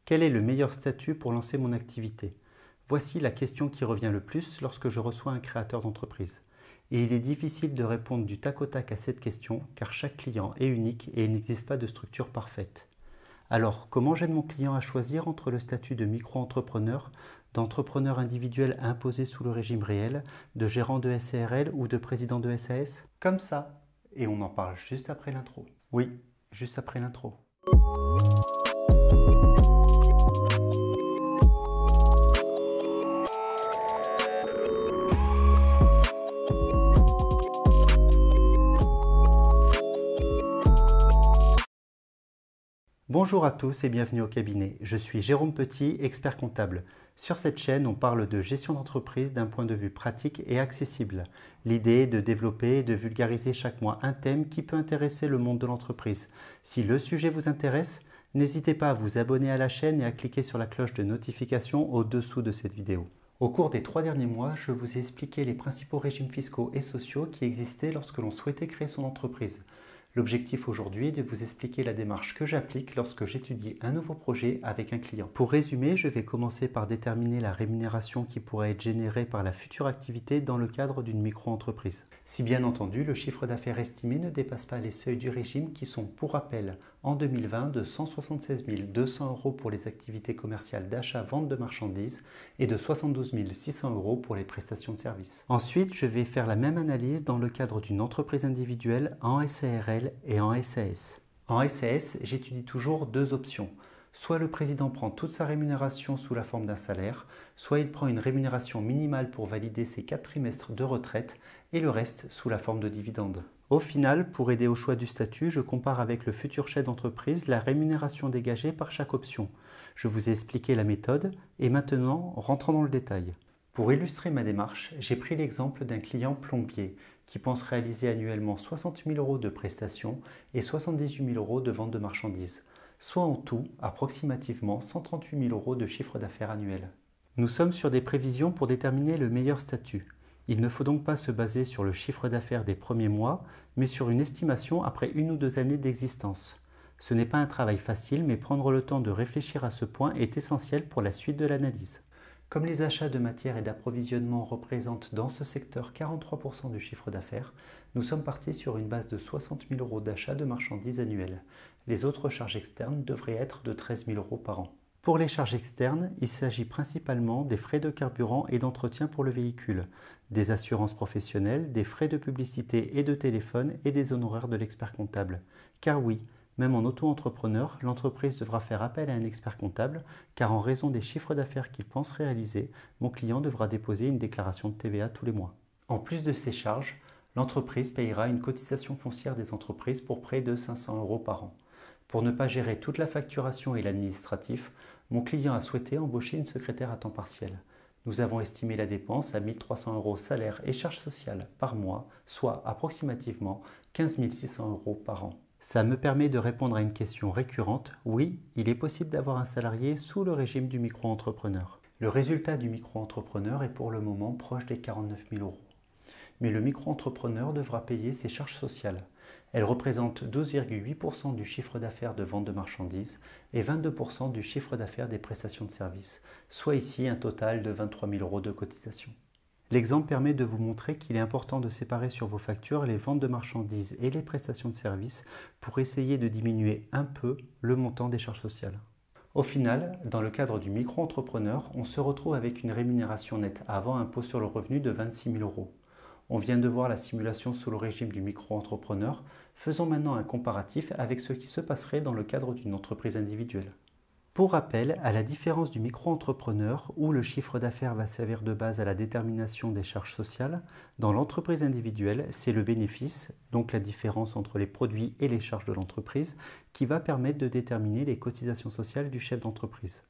Quel est le meilleur statut pour lancer mon activité? Voici la question qui revient le plus lorsque je reçois un créateur d'entreprise. Et il est difficile de répondre du tac au tac à cette question car chaque client est unique et il n'existe pas de structure parfaite. Alors, comment j'aide mon client à choisir entre le statut de micro-entrepreneur, d'entrepreneur individuel imposé sous le régime réel, de gérant de SARL ou de président de SAS? Comme ça. Et on en parle juste après l'intro. Oui, juste après l'intro. Bonjour à tous et bienvenue au cabinet. Je suis Jérôme Petit, expert comptable. Sur cette chaîne, on parle de gestion d'entreprise d'un point de vue pratique et accessible. L'idée est de développer et de vulgariser chaque mois un thème qui peut intéresser le monde de l'entreprise. Si le sujet vous intéresse, n'hésitez pas à vous abonner à la chaîne et à cliquer sur la cloche de notification au-dessous de cette vidéo. Au cours des 3 derniers mois, je vous ai expliqué les principaux régimes fiscaux et sociaux qui existaient lorsque l'on souhaitait créer son entreprise. L'objectif aujourd'hui est de vous expliquer la démarche que j'applique lorsque j'étudie un nouveau projet avec un client. Pour résumer, je vais commencer par déterminer la rémunération qui pourrait être générée par la future activité dans le cadre d'une micro-entreprise. Si bien entendu, le chiffre d'affaires estimé ne dépasse pas les seuils du régime qui sont, pour rappel, en 2020 de 176 200 € pour les activités commerciales d'achat-vente de marchandises et de 72 600 € pour les prestations de services. Ensuite, je vais faire la même analyse dans le cadre d'une entreprise individuelle en SARL et en SAS. En SAS, j'étudie toujours deux options. Soit le président prend toute sa rémunération sous la forme d'un salaire, soit il prend une rémunération minimale pour valider ses 4 trimestres de retraite et le reste sous la forme de dividendes. Au final, pour aider au choix du statut, je compare avec le futur chef d'entreprise la rémunération dégagée par chaque option. Je vous ai expliqué la méthode et maintenant, rentrons dans le détail. Pour illustrer ma démarche, j'ai pris l'exemple d'un client plombier qui pense réaliser annuellement 60 000 € de prestations et 78 000 € de vente de marchandises, soit en tout approximativement 138 000 € de chiffre d'affaires annuel. Nous sommes sur des prévisions pour déterminer le meilleur statut. Il ne faut donc pas se baser sur le chiffre d'affaires des premiers mois, mais sur une estimation après 1 ou 2 années d'existence. Ce n'est pas un travail facile, mais prendre le temps de réfléchir à ce point est essentiel pour la suite de l'analyse. Comme les achats de matières et d'approvisionnement représentent dans ce secteur 43% du chiffre d'affaires, nous sommes partis sur une base de 60 000 € d'achats de marchandises annuelles. Les autres charges externes devraient être de 13 000 € par an. Pour les charges externes, il s'agit principalement des frais de carburant et d'entretien pour le véhicule, des assurances professionnelles, des frais de publicité et de téléphone et des honoraires de l'expert comptable. Car oui, même en auto-entrepreneur, l'entreprise devra faire appel à un expert comptable car en raison des chiffres d'affaires qu'il pense réaliser, mon client devra déposer une déclaration de TVA tous les mois. En plus de ces charges, l'entreprise payera une cotisation foncière des entreprises pour près de 500 € par an. Pour ne pas gérer toute la facturation et l'administratif, mon client a souhaité embaucher une secrétaire à temps partiel. Nous avons estimé la dépense à 1 300 € salaire et charges sociales par mois, soit approximativement 15 600 € par an. Ça me permet de répondre à une question récurrente. Oui, il est possible d'avoir un salarié sous le régime du micro-entrepreneur. Le résultat du micro-entrepreneur est pour le moment proche des 49 000 €. Mais le micro-entrepreneur devra payer ses charges sociales. Elles représentent 12,8% du chiffre d'affaires de vente de marchandises et 22% du chiffre d'affaires des prestations de services, soit ici un total de 23 000 € de cotisation. L'exemple permet de vous montrer qu'il est important de séparer sur vos factures les ventes de marchandises et les prestations de services pour essayer de diminuer un peu le montant des charges sociales. Au final, dans le cadre du micro-entrepreneur, on se retrouve avec une rémunération nette avant impôt sur le revenu de 26 000 €. On vient de voir la simulation sous le régime du micro-entrepreneur. Faisons maintenant un comparatif avec ce qui se passerait dans le cadre d'une entreprise individuelle. Pour rappel, à la différence du micro-entrepreneur où le chiffre d'affaires va servir de base à la détermination des charges sociales, dans l'entreprise individuelle, c'est le bénéfice, donc la différence entre les produits et les charges de l'entreprise, qui va permettre de déterminer les cotisations sociales du chef d'entreprise.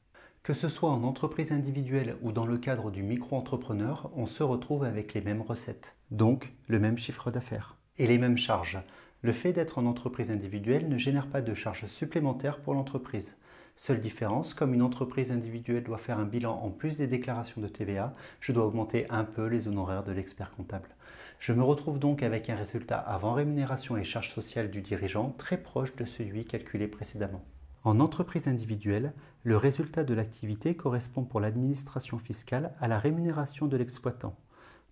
Que ce soit en entreprise individuelle ou dans le cadre du micro-entrepreneur, on se retrouve avec les mêmes recettes, donc le même chiffre d'affaires. Et les mêmes charges. Le fait d'être en entreprise individuelle ne génère pas de charges supplémentaires pour l'entreprise. Seule différence, comme une entreprise individuelle doit faire un bilan en plus des déclarations de TVA, je dois augmenter un peu les honoraires de l'expert comptable. Je me retrouve donc avec un résultat avant rémunération et charges sociales du dirigeant très proche de celui calculé précédemment. En entreprise individuelle, le résultat de l'activité correspond pour l'administration fiscale à la rémunération de l'exploitant.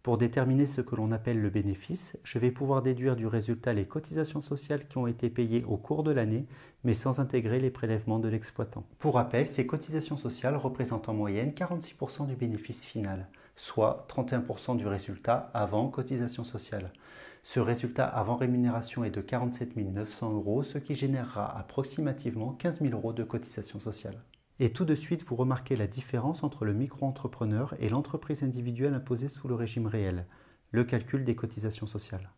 Pour déterminer ce que l'on appelle le bénéfice, je vais pouvoir déduire du résultat les cotisations sociales qui ont été payées au cours de l'année, mais sans intégrer les prélèvements de l'exploitant. Pour rappel, ces cotisations sociales représentent en moyenne 46% du bénéfice final, soit 31% du résultat avant cotisation sociale. Ce résultat avant rémunération est de 47 900 €, ce qui générera approximativement 15 000 € de cotisation sociale. Et tout de suite, vous remarquez la différence entre le micro-entrepreneur et l'entreprise individuelle imposée sous le régime réel, le calcul des cotisations sociales.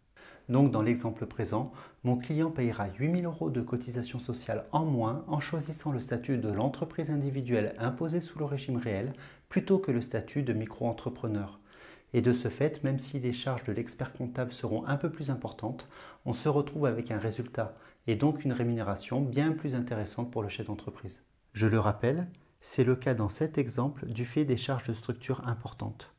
Donc dans l'exemple présent, mon client payera 8 000 € de cotisations sociales en moins en choisissant le statut de l'entreprise individuelle imposée sous le régime réel plutôt que le statut de micro-entrepreneur. Et de ce fait, même si les charges de l'expert comptable seront un peu plus importantes, on se retrouve avec un résultat et donc une rémunération bien plus intéressante pour le chef d'entreprise. Je le rappelle, c'est le cas dans cet exemple du fait des charges de structure importantes.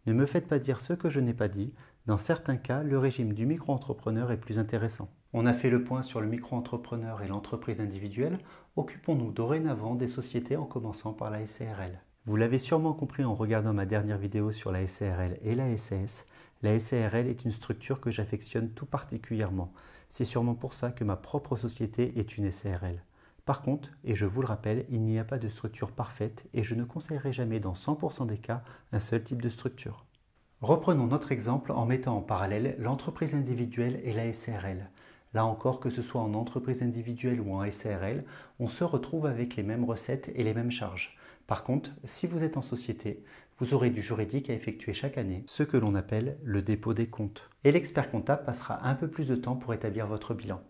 Ne me faites pas dire ce que je n'ai pas dit, dans certains cas, le régime du micro-entrepreneur est plus intéressant. On a fait le point sur le micro-entrepreneur et l'entreprise individuelle, occupons-nous dorénavant des sociétés en commençant par la SARL. Vous l'avez sûrement compris en regardant ma dernière vidéo sur la SARL et la SAS, la SARL est une structure que j'affectionne tout particulièrement. C'est sûrement pour ça que ma propre société est une SARL. Par contre, et je vous le rappelle, il n'y a pas de structure parfaite et je ne conseillerais jamais dans 100% des cas un seul type de structure. Reprenons notre exemple en mettant en parallèle l'entreprise individuelle et la SARL. Là encore, que ce soit en entreprise individuelle ou en SARL, on se retrouve avec les mêmes recettes et les mêmes charges. Par contre, si vous êtes en société, vous aurez du juridique à effectuer chaque année, ce que l'on appelle le dépôt des comptes. Et l'expert comptable passera un peu plus de temps pour établir votre bilan.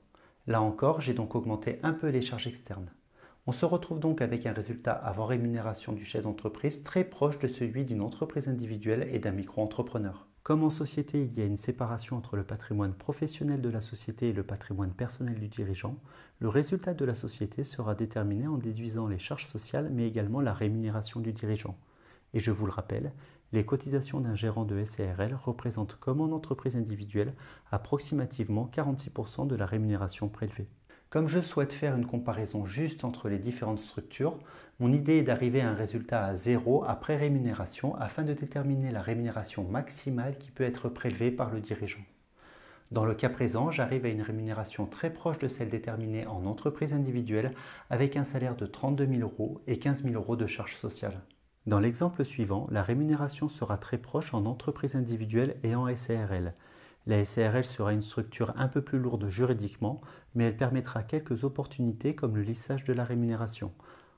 Là encore, j'ai donc augmenté un peu les charges externes. On se retrouve donc avec un résultat avant rémunération du chef d'entreprise très proche de celui d'une entreprise individuelle et d'un micro-entrepreneur. Comme en société, il y a une séparation entre le patrimoine professionnel de la société et le patrimoine personnel du dirigeant, le résultat de la société sera déterminé en déduisant les charges sociales mais également la rémunération du dirigeant. Et je vous le rappelle, les cotisations d'un gérant de SARL représentent, comme en entreprise individuelle, approximativement 46% de la rémunération prélevée. Comme je souhaite faire une comparaison juste entre les différentes structures, mon idée est d'arriver à un résultat à 0 après rémunération afin de déterminer la rémunération maximale qui peut être prélevée par le dirigeant. Dans le cas présent, j'arrive à une rémunération très proche de celle déterminée en entreprise individuelle avec un salaire de 32 000 € et 15 000 € de charges sociales. Dans l'exemple suivant, la rémunération sera très proche en entreprise individuelle et en SARL. La SARL sera une structure un peu plus lourde juridiquement, mais elle permettra quelques opportunités comme le lissage de la rémunération.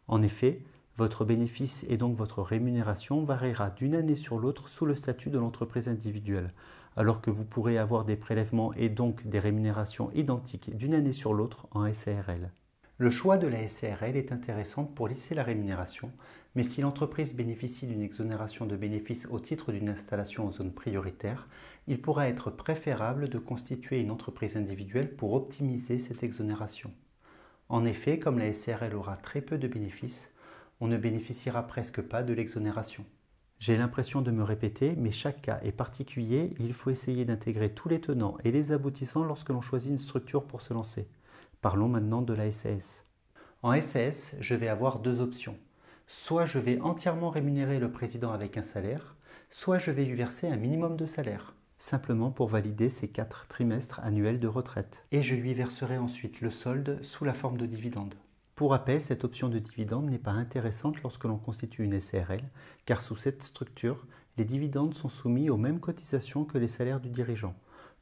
En effet, votre bénéfice et donc votre rémunération variera d'une année sur l'autre sous le statut de l'entreprise individuelle, alors que vous pourrez avoir des prélèvements et donc des rémunérations identiques d'une année sur l'autre en SARL. Le choix de la SARL est intéressant pour lisser la rémunération, mais si l'entreprise bénéficie d'une exonération de bénéfices au titre d'une installation en zone prioritaire, il pourra être préférable de constituer une entreprise individuelle pour optimiser cette exonération. En effet, comme la SARL aura très peu de bénéfices, on ne bénéficiera presque pas de l'exonération. J'ai l'impression de me répéter, mais chaque cas est particulier et il faut essayer d'intégrer tous les tenants et les aboutissants lorsque l'on choisit une structure pour se lancer. Parlons maintenant de la SAS. En SAS, je vais avoir deux options. Soit je vais entièrement rémunérer le président avec un salaire, soit je vais lui verser un minimum de salaire, simplement pour valider ses 4 trimestres annuels de retraite. Et je lui verserai ensuite le solde sous la forme de dividendes. Pour rappel, cette option de dividende n'est pas intéressante lorsque l'on constitue une SARL, car sous cette structure, les dividendes sont soumis aux mêmes cotisations que les salaires du dirigeant.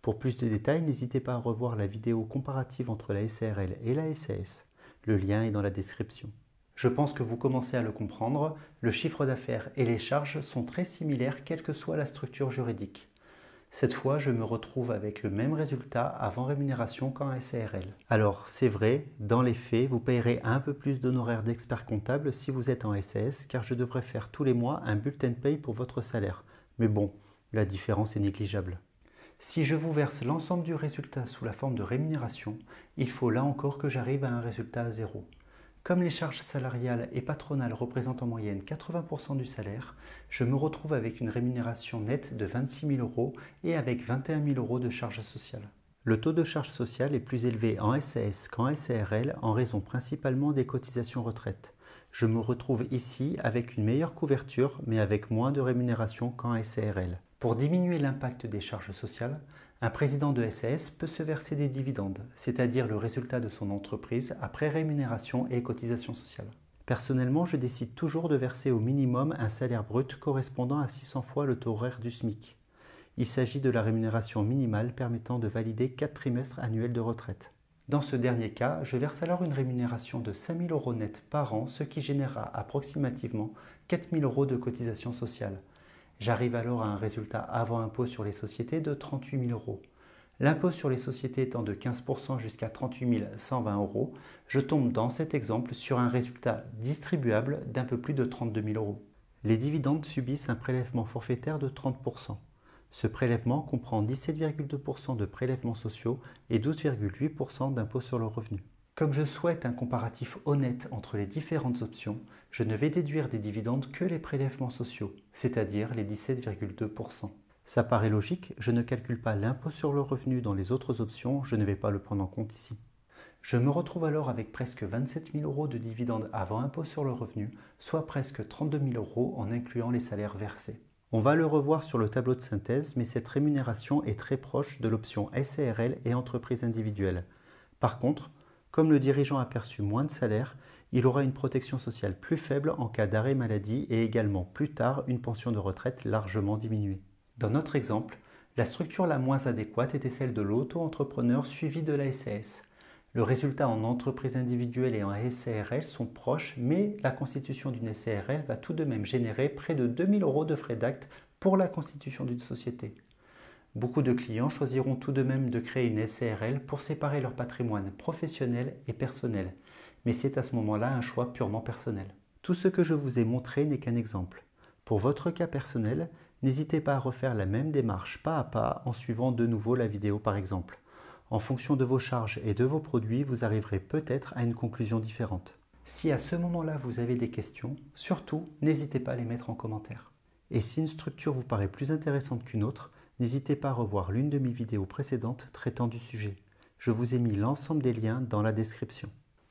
Pour plus de détails, n'hésitez pas à revoir la vidéo comparative entre la SARL et la SAS. Le lien est dans la description. Je pense que vous commencez à le comprendre, le chiffre d'affaires et les charges sont très similaires quelle que soit la structure juridique. Cette fois, je me retrouve avec le même résultat avant rémunération qu'en SARL. Alors, c'est vrai, dans les faits, vous payerez un peu plus d'honoraires d'expert comptable si vous êtes en SAS, car je devrais faire tous les mois un bulletin de paye pour votre salaire. Mais bon, la différence est négligeable. Si je vous verse l'ensemble du résultat sous la forme de rémunération, il faut là encore que j'arrive à un résultat à 0. Comme les charges salariales et patronales représentent en moyenne 80% du salaire, je me retrouve avec une rémunération nette de 26 000 € et avec 21 000 € de charges sociales. Le taux de charge sociale est plus élevé en SAS qu'en SARL en raison principalement des cotisations retraite. Je me retrouve ici avec une meilleure couverture mais avec moins de rémunération qu'en SARL. Pour diminuer l'impact des charges sociales, un président de SAS peut se verser des dividendes, c'est-à-dire le résultat de son entreprise après rémunération et cotisations sociales. Personnellement, je décide toujours de verser au minimum un salaire brut correspondant à 600 fois le taux horaire du SMIC. Il s'agit de la rémunération minimale permettant de valider 4 trimestres annuels de retraite. Dans ce dernier cas, je verse alors une rémunération de 5 000 € net par an, ce qui générera approximativement 4 000 € de cotisations sociales. J'arrive alors à un résultat avant impôt sur les sociétés de 38 000 €. L'impôt sur les sociétés étant de 15% jusqu'à 38 120 €, je tombe dans cet exemple sur un résultat distribuable d'un peu plus de 32 000 €. Les dividendes subissent un prélèvement forfaitaire de 30%. Ce prélèvement comprend 17,2% de prélèvements sociaux et 12,8% d'impôt sur le revenu. Comme je souhaite un comparatif honnête entre les différentes options, je ne vais déduire des dividendes que les prélèvements sociaux, c'est-à-dire les 17,2%. Ça paraît logique, je ne calcule pas l'impôt sur le revenu dans les autres options, je ne vais pas le prendre en compte ici. Je me retrouve alors avec presque 27 000 € de dividendes avant impôt sur le revenu, soit presque 32 000 € en incluant les salaires versés. On va le revoir sur le tableau de synthèse, mais cette rémunération est très proche de l'option SARL et entreprise individuelle. Par contre, comme le dirigeant a perçu moins de salaire, il aura une protection sociale plus faible en cas d'arrêt maladie et également plus tard une pension de retraite largement diminuée. Dans notre exemple, la structure la moins adéquate était celle de l'auto-entrepreneur suivi de la SAS. Le résultat en entreprise individuelle et en SARL sont proches, mais la constitution d'une SARL va tout de même générer près de 2 000 € de frais d'acte pour la constitution d'une société. Beaucoup de clients choisiront tout de même de créer une SARL pour séparer leur patrimoine professionnel et personnel, mais c'est à ce moment-là un choix purement personnel. Tout ce que je vous ai montré n'est qu'un exemple. Pour votre cas personnel, n'hésitez pas à refaire la même démarche pas à pas en suivant de nouveau la vidéo par exemple. En fonction de vos charges et de vos produits, vous arriverez peut-être à une conclusion différente. Si à ce moment-là vous avez des questions, surtout n'hésitez pas à les mettre en commentaire. Et si une structure vous paraît plus intéressante qu'une autre, n'hésitez pas à revoir l'une de mes vidéos précédentes traitant du sujet. Je vous ai mis l'ensemble des liens dans la description.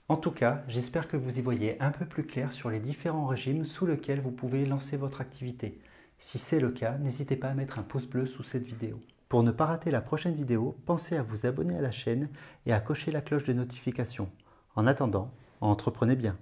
En tout cas, j'espère que vous y voyez un peu plus clair sur les différents régimes sous lesquels vous pouvez lancer votre activité. Si c'est le cas, n'hésitez pas à mettre un pouce bleu sous cette vidéo. Pour ne pas rater la prochaine vidéo, pensez à vous abonner à la chaîne et à cocher la cloche de notification. En attendant, entreprenez bien.